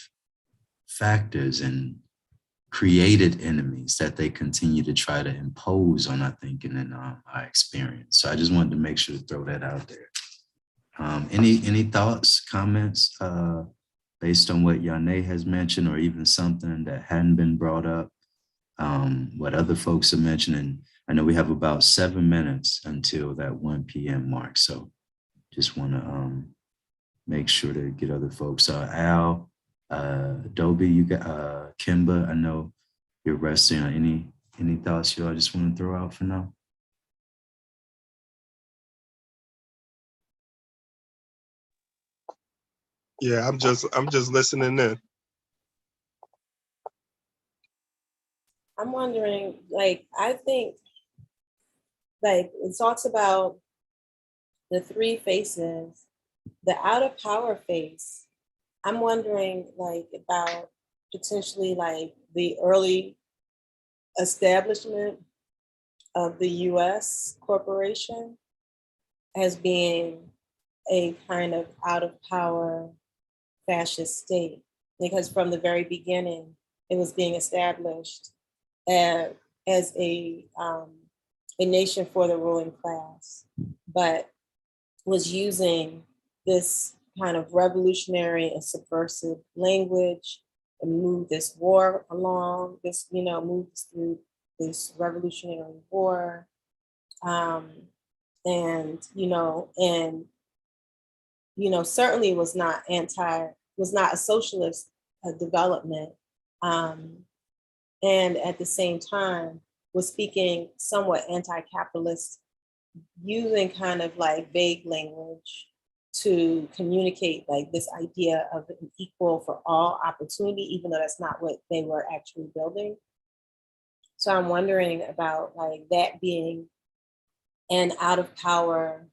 factors and created enemies that they continue to try to impose on our thinking and our experience. So I just wanted to make sure to throw that out there. Any thoughts, comments based on what Yane has mentioned, or even something that hadn't been brought up, what other folks are mentioning? I know we have about 7 minutes until that 1 p.m. mark. So just want to make sure to get other folks. Al, Adobe, you got Kimba, I know you're resting on any thoughts you all just want to throw out for now? Yeah, I'm just listening in. I'm wondering, I think, it talks about the three faces, the out of power face. I'm wondering, about potentially, the early establishment of the U.S. corporation as being a kind of out of power fascist state, because from the very beginning, it was being established as a nation for the ruling class, but was using this kind of revolutionary and subversive language and move this war along, move through this revolutionary war. Certainly was not a socialist development. And at the same time was speaking somewhat anti-capitalist, using kind of vague language to communicate this idea of an equal for all opportunity, even though that's not what they were actually building. So I'm wondering about that being an out of power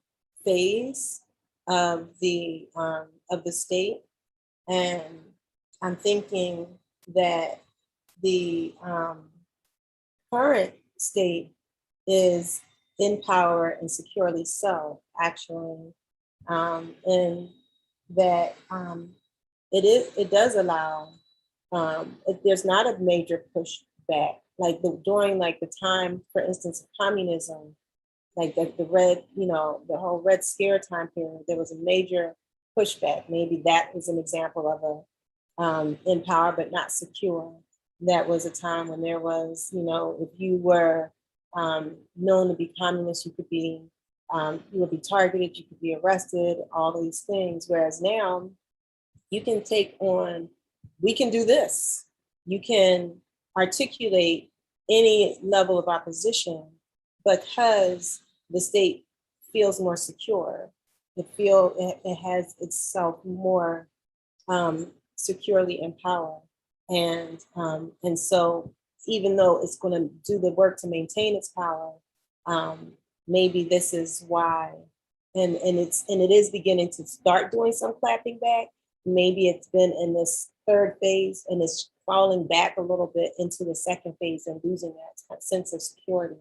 phase of the state. And I'm thinking that the current state is in power, and securely so, actually, and that it does allow there's not a major pushback. Like during like the time, for instance, of communism, like the red, the whole Red Scare time period, there was a major pushback. Maybe that is an example of a in power but not secure. That was a time when there was, if you were known to be communist, you would be targeted, you could be arrested, all these things. Whereas now, you can we can do this. You can articulate any level of opposition because the state feels more secure. It has itself more securely in power. And so even though it's going to do the work to maintain its power, maybe this is why, and it is beginning to start doing some clapping back. Maybe it's been in this third phase and it's falling back a little bit into the second phase and losing that sense of security.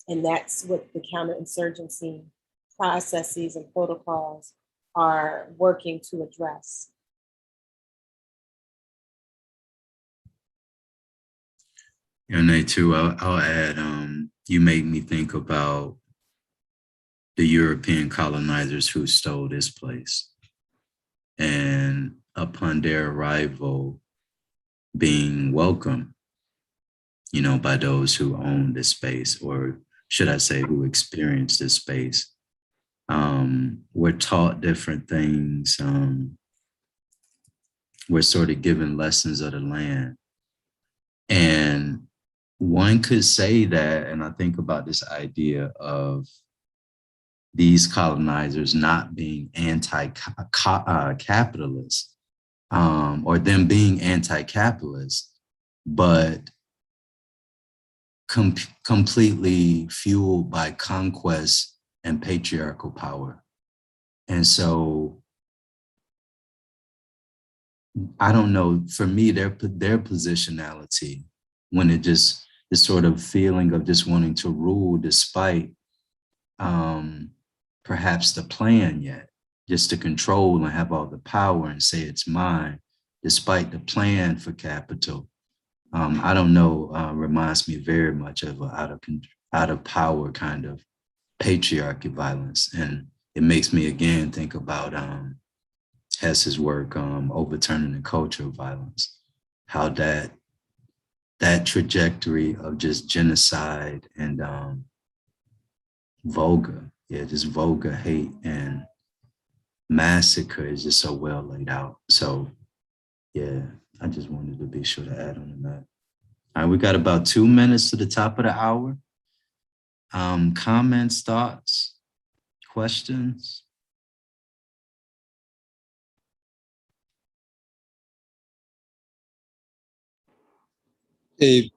And that's what the counterinsurgency processes and protocols are working to address. And too, I'll add, you made me think about the European colonizers who stole this place. And upon their arrival, being welcomed, by those who own this space, or should I say, who experienced this space. We're taught different things. We're sort of given lessons of the land. And one could say that, and I think about this idea of these colonizers not being anti-capitalist, or them being anti-capitalist, but completely fueled by conquest and patriarchal power. And so, I don't know, for me, their positionality, when it just, this sort of feeling of just wanting to rule despite perhaps the plan yet, just to control and have all the power and say it's mine, despite the plan for capital. I don't know, reminds me very much of out of power kind of patriarchy violence. And it makes me again think about Hess's work, Overturning the Culture of Violence, how that trajectory of just genocide and vulgar hate and massacre is just so well laid out. So yeah, I just wanted to be sure to add on to that. All right, we got about 2 minutes to the top of the hour. Comments, thoughts, questions? Hey,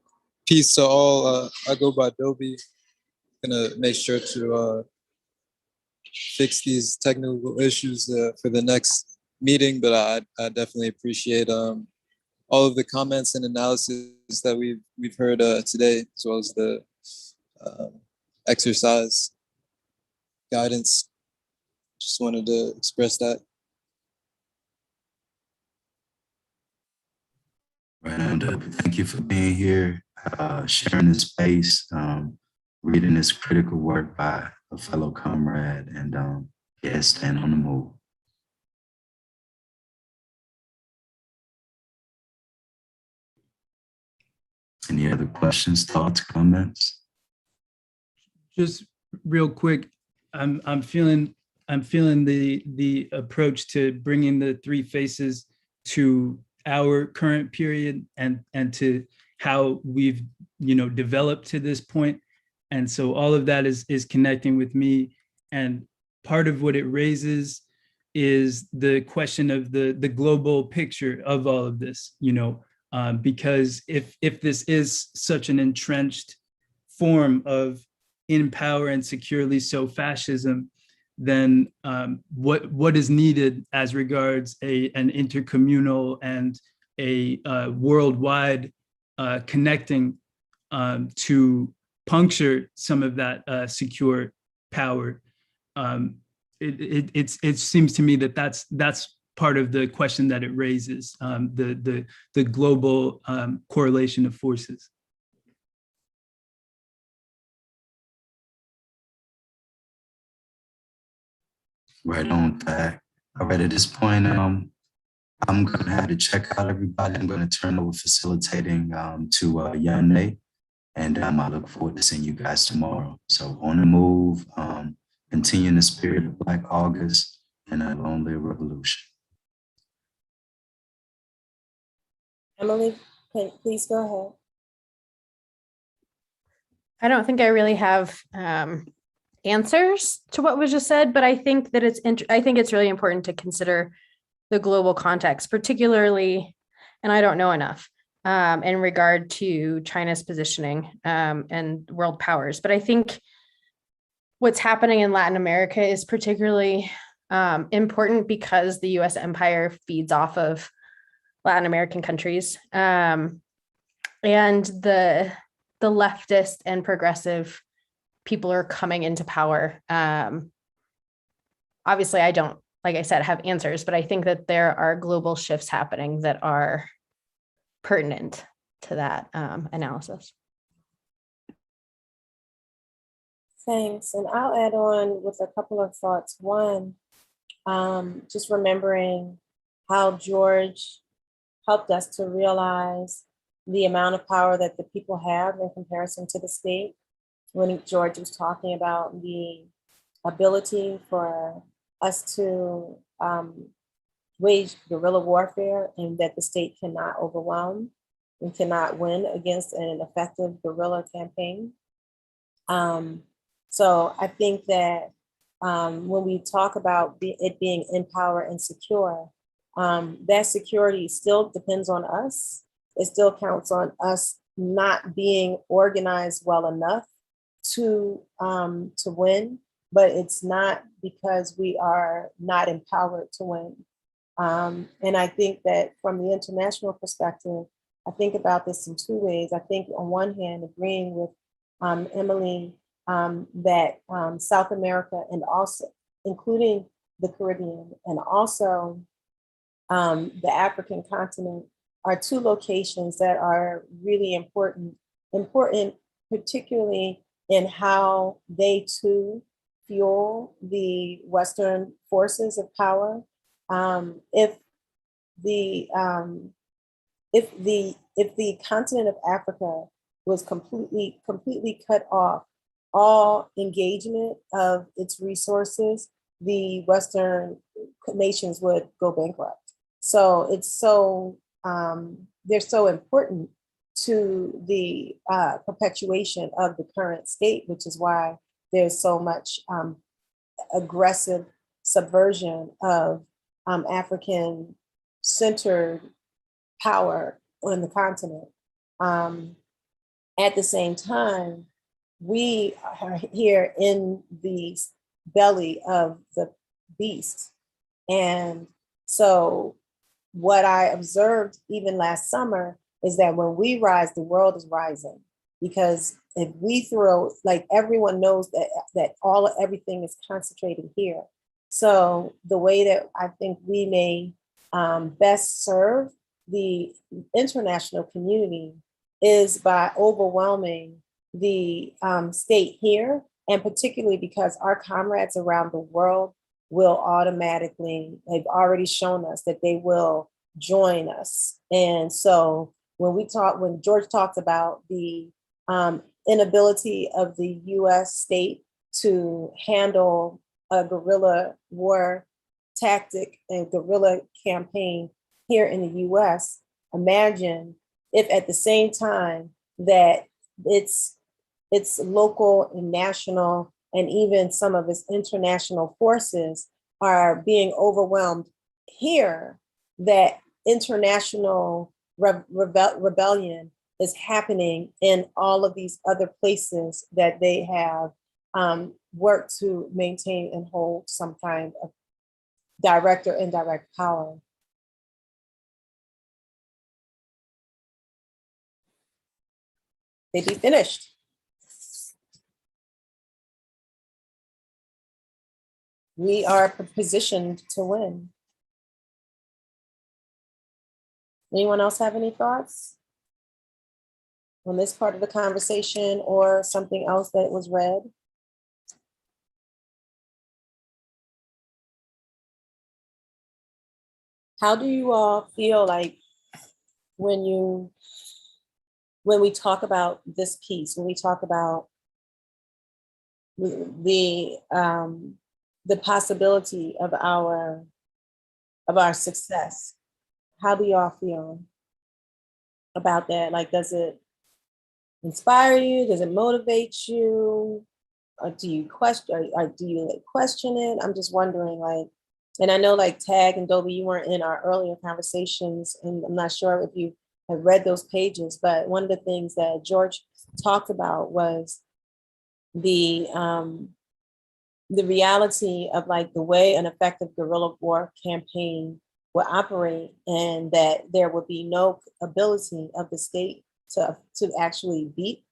peace to all. I go by Dobie. Gonna make sure to fix these technical issues for the next meeting, but I definitely appreciate all of the comments and analysis that we've heard today, as well as the exercise guidance. Just wanted to express that. Right on, Dobie. Thank you for being here, sharing this space, reading this critical work by a fellow comrade, and stand on the move. Any other questions, thoughts, comments? Just real quick, I'm feeling the approach to bringing the three faces to our current period and to how we've developed to this point. And so all of that is connecting with me. And part of what it raises is the question of the global picture of all of this, because if this is such an entrenched form of in power and securely so fascism, then what is needed as regards an intercommunal and a worldwide connecting to puncture some of that secure power. It seems to me that that's part of the question that it raises, the global correlation of forces. Right on that. All right, at this point, I'm gonna have to check out everybody. I'm gonna turn over facilitating to Yane, and I look forward to seeing you guys tomorrow. So on the move, continue in the spirit of Black August and a lonely revolution. Emily, please go ahead. I don't think I really have answers to what was just said, but I think that I think it's really important to consider the global context, particularly, and I don't know enough in regard to China's positioning and world powers. But I think what's happening in Latin America is particularly important because the US empire feeds off of Latin American countries. And the leftist and progressive people are coming into power. Obviously, I don't, like I said, have answers, but I think that there are global shifts happening that are pertinent to that analysis. Thanks. And I'll add on with a couple of thoughts. One, just remembering how George helped us to realize the amount of power that the people have in comparison to the state. When George was talking about the ability for us to wage guerrilla warfare and that the state cannot overwhelm and cannot win against an effective guerrilla campaign. So I think that when we talk about it being in power and secure, that security still depends on us. It still counts on us not being organized well enough to win, but it's not because we are not empowered to win. And I think that from the international perspective, I think about this in two ways. I think on one hand, agreeing with Emily that South America and also including the Caribbean and also the African continent are two locations that are really important particularly in how they too fuel the Western forces of power. If the continent of Africa was completely cut off all engagement of its resources, the Western nations would go bankrupt. So it's so they're so important to the perpetuation of the current state, which is why there's so much aggressive subversion of African-centered power on the continent. At the same time, we are here in the belly of the beast. And so what I observed even last summer is that when we rise, the world is rising. Because if we throw, like everyone knows that everything is concentrated here. So the way that I think we may best serve the international community is by overwhelming the state here, and particularly because our comrades around the world will automatically, they've already shown us that they will join us. And so when George talked about the inability of the US state to handle a guerrilla war tactic and guerrilla campaign here in the US, imagine if at the same time that its local and national and even some of its international forces are being overwhelmed here, that international rebellion is happening in all of these other places that they have worked to maintain and hold some kind of direct or indirect power. They'd be finished. We are positioned to win. Anyone else have any thoughts on this part of the conversation or something else that was read? How do you all feel like when we talk about this piece, when we talk about the possibility of our success? How do y'all feel about that? Like, does it inspire you? Does it motivate you? Or do you question? Or do you like question it? I'm just wondering, like, and I know like Tag and Dobie, you weren't in our earlier conversations, and I'm not sure if you have read those pages, but one of the things that George talked about was the reality of like the way an effective guerrilla war campaign would operate, and that there would be no ability of the state to actually beat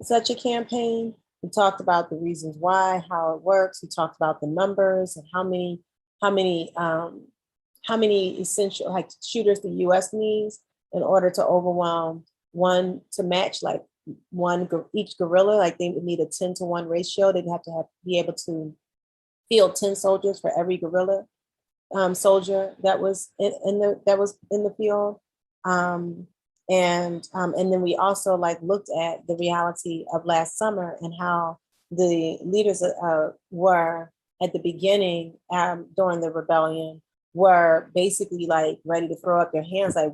such a campaign. We talked about the reasons why, how it works. We talked about the numbers and how many essential like shooters the U.S. needs in order to overwhelm one to match like each guerrilla. Like they would need a 10-to-1 ratio. They'd have to be able to field 10 soldiers for every guerrilla soldier that was in the field. And then we also like looked at the reality of last summer and how the leaders were at the beginning during the rebellion were basically like ready to throw up their hands, like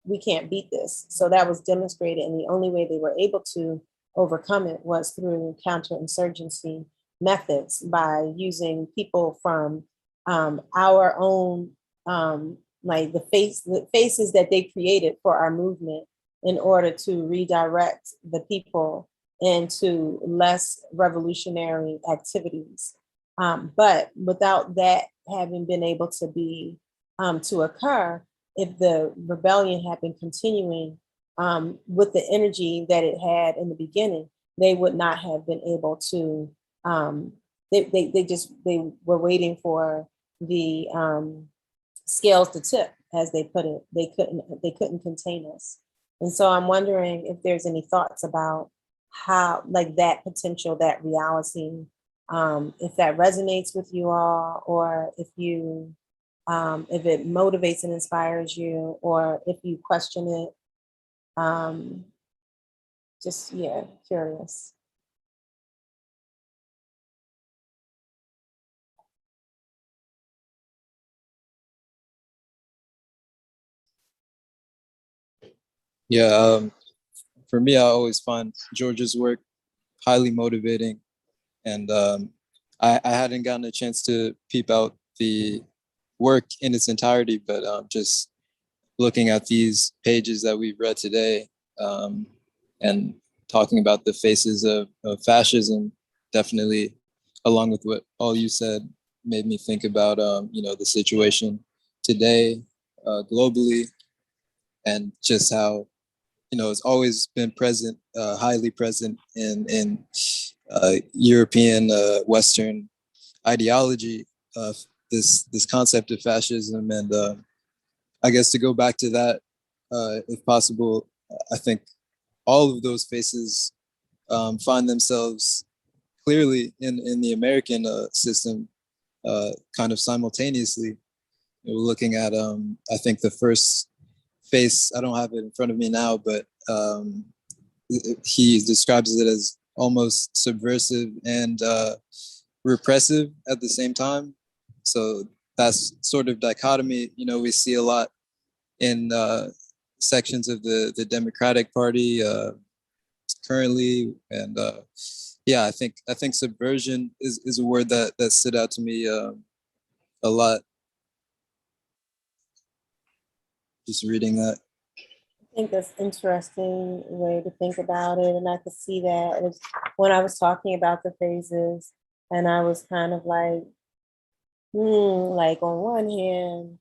we can't beat this. So that was demonstrated, and the only way they were able to overcome it was through counterinsurgency methods, by using people from our own like the faces that they created for our movement in order to redirect the people into less revolutionary activities. But without that having been able to be to occur, if the rebellion had been continuing with the energy that it had in the beginning, they would not have been able to. They were waiting for the scales to tip, as they put it. They couldn't contain us. And so I'm wondering if there's any thoughts about how, like, that potential, that reality, if that resonates with you all, or if you, if it motivates and inspires you, or if you question it. Just, yeah, curious. Yeah, for me, I always find George's work highly motivating, and I hadn't gotten a chance to peep out the work in its entirety, but just looking at these pages that we've read today, and talking about the faces of fascism, definitely, along with what all you said, made me think about the situation today globally, and just how it's always been present, highly present in European Western ideology, this concept of fascism. And I guess to go back to that, if possible, I think all of those faces find themselves clearly in the American system, kind of simultaneously. We're looking at, I think the first face, I don't have it in front of me now, but he describes it as almost subversive and repressive at the same time. So that's sort of dichotomy, we see a lot in sections of the Democratic Party currently. And yeah, I think subversion is a word that stood out to me a lot, just reading that. I think that's interesting way to think about it. And I could see that when I was talking about the phases, and I was kind of like, like on one hand,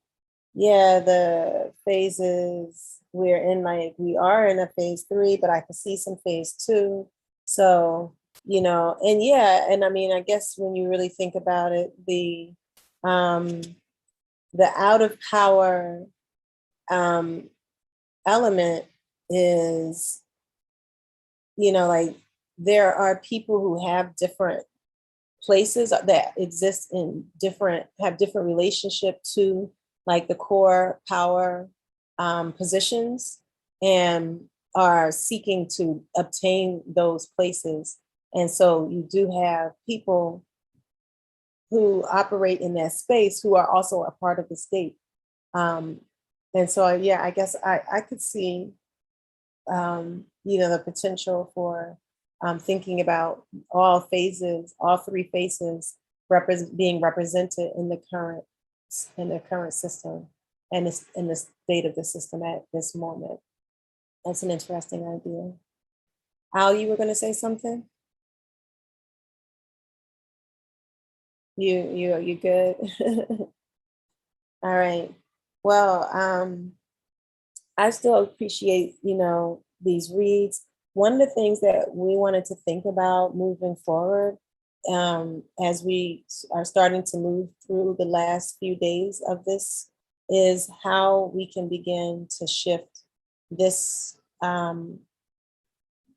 yeah, the phases we're in, like we are in a phase 3, but I could see some phase 2. So, and yeah, and I mean, I guess when you really think about it, the out of power element is, like there are people who have different places that exist in have different relationship to like the core power positions and are seeking to obtain those places. And so you do have people who operate in that space who are also a part of the state. And so, yeah, I guess I could see, the potential for thinking about all three phases being represented in the current system and in the state of the system at this moment. That's an interesting idea. Al, you were going to say something? You good? All right. Well, I still appreciate, these reads. One of the things that we wanted to think about moving forward, as we are starting to move through the last few days of this, is how we can begin to shift this,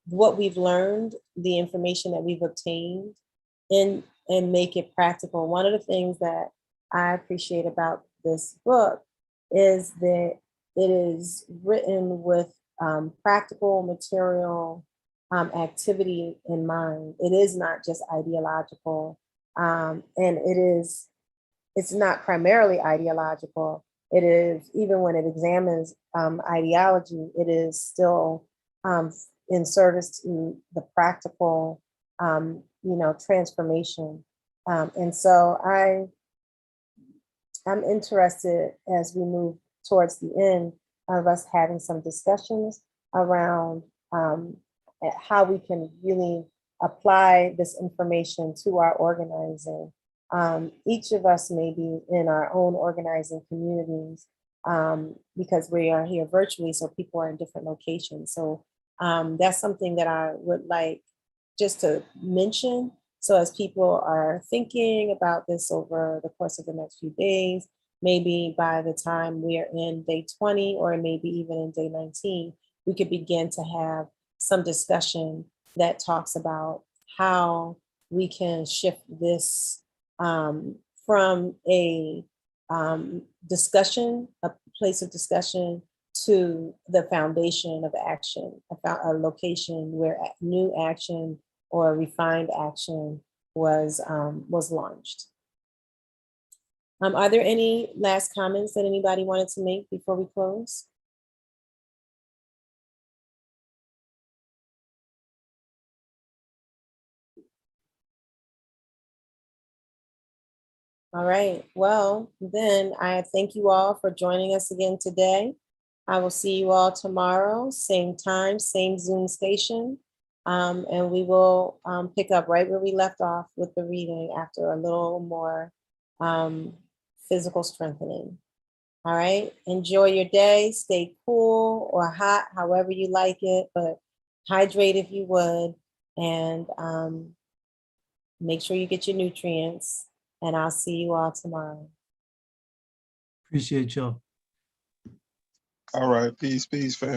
what we've learned, the information that we've obtained, and make it practical. One of the things that I appreciate about this book is that it is written with practical material activity in mind. It is not just ideological, and it's not primarily ideological. It is, even when it examines ideology, it is still in service to the practical, transformation. And so I'm interested, as we move towards the end, of us having some discussions around how we can really apply this information to our organizing. Each of us may be in our own organizing communities because we are here virtually, so people are in different locations. So that's something that I would like just to mention. So as people are thinking about this over the course of the next few days, maybe by the time we're in day 20, or maybe even in day 19, we could begin to have some discussion that talks about how we can shift this from a discussion, a place of discussion, to the foundation of action, a location where new action or refined action was launched. Are there any last comments that anybody wanted to make before we close? All right, well, then I thank you all for joining us again today. I will see you all tomorrow, same time, same Zoom station. And we will pick up right where we left off with the reading after a little more physical strengthening. All right, enjoy your day, stay cool or hot, however you like it, but hydrate if you would, and make sure you get your nutrients, and I'll see you all tomorrow. Appreciate y'all. All right, peace, fam.